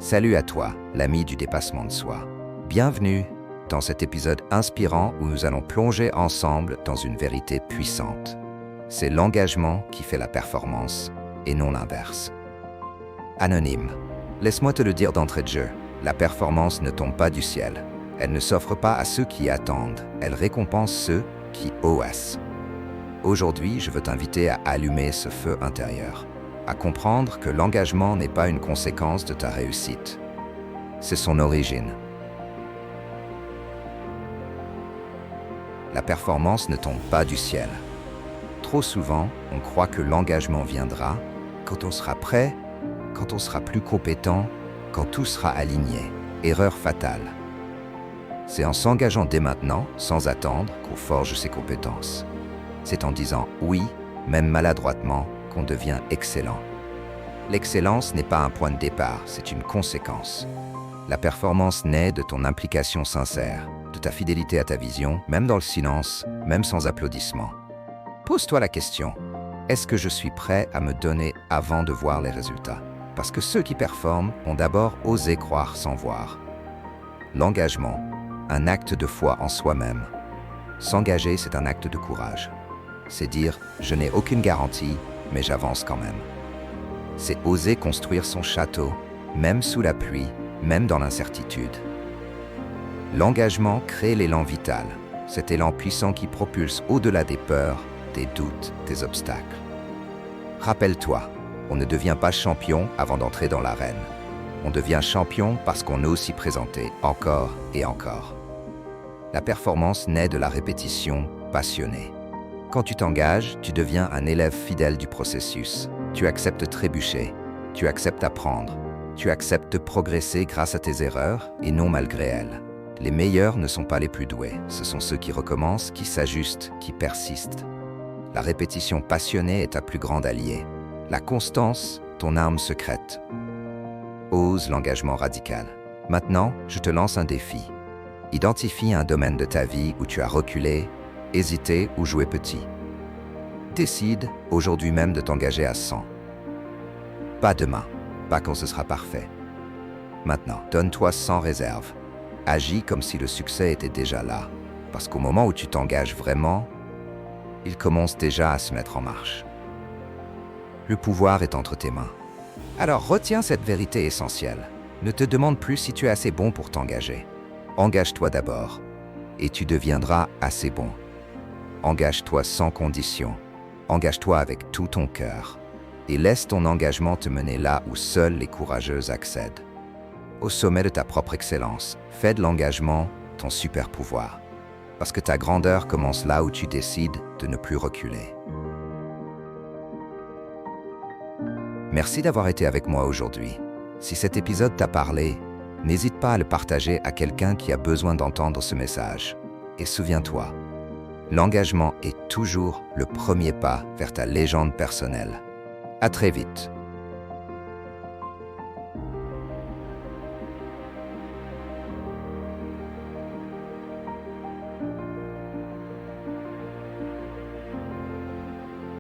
Salut à toi, l'ami du dépassement de soi. Bienvenue dans cet épisode inspirant où nous allons plonger ensemble dans une vérité puissante. C'est l'engagement qui fait la performance et non l'inverse. Anonyme. Laisse-moi te le dire d'entrée de jeu, la performance ne tombe pas du ciel. Elle ne s'offre pas à ceux qui attendent, elle récompense ceux qui osent. Aujourd'hui, je veux t'inviter à allumer ce feu intérieur, à comprendre que l'engagement n'est pas une conséquence de ta réussite. C'est son origine. La performance ne tombe pas du ciel. Trop souvent, on croit que l'engagement viendra quand on sera prêt, quand on sera plus compétent, quand tout sera aligné. Erreur fatale. C'est en s'engageant dès maintenant, sans attendre, qu'on forge ses compétences. C'est en disant oui, même maladroitement, qu'on devient excellent. L'excellence n'est pas un point de départ, c'est une conséquence. La performance naît de ton implication sincère, de ta fidélité à ta vision, même dans le silence, même sans applaudissements. Pose-toi la question, est-ce que je suis prêt à me donner avant de voir les résultats? Parce que ceux qui performent ont d'abord osé croire sans voir. L'engagement, un acte de foi en soi-même. S'engager, c'est un acte de courage. C'est dire « je n'ai aucune garantie, mais j'avance quand même ». C'est oser construire son château, même sous la pluie, même dans l'incertitude. L'engagement crée l'élan vital, cet élan puissant qui propulse au-delà des peurs, des doutes, des obstacles. Rappelle-toi, on ne devient pas champion avant d'entrer dans l'arène. On devient champion parce qu'on ose s'y présenter encore et encore. La performance naît de la répétition passionnée. Quand tu t'engages, tu deviens un élève fidèle du processus. Tu acceptes de trébucher, tu acceptes d'apprendre, tu acceptes de progresser grâce à tes erreurs et non malgré elles. Les meilleurs ne sont pas les plus doués, ce sont ceux qui recommencent, qui s'ajustent, qui persistent. La répétition passionnée est ta plus grande alliée. La constance, ton arme secrète. Ose l'engagement radical. Maintenant, je te lance un défi. Identifie un domaine de ta vie où tu as reculé, hésité ou joué petit. Décide aujourd'hui même de t'engager à 100. Pas demain, pas quand ce sera parfait. Maintenant, donne-toi sans réserve. Agis comme si le succès était déjà là, parce qu'au moment où tu t'engages vraiment, il commence déjà à se mettre en marche. Le pouvoir est entre tes mains. Alors retiens cette vérité essentielle. Ne te demande plus si tu es assez bon pour t'engager. Engage-toi d'abord, et tu deviendras assez bon. Engage-toi sans condition. Engage-toi avec tout ton cœur. Et laisse ton engagement te mener là où seuls les courageux accèdent. Au sommet de ta propre excellence, fais de l'engagement ton super pouvoir. Parce que ta grandeur commence là où tu décides de ne plus reculer. Merci d'avoir été avec moi aujourd'hui. Si cet épisode t'a parlé, n'hésite pas à le partager à quelqu'un qui a besoin d'entendre ce message. Et souviens-toi, l'engagement est toujours le premier pas vers ta légende personnelle. À très vite.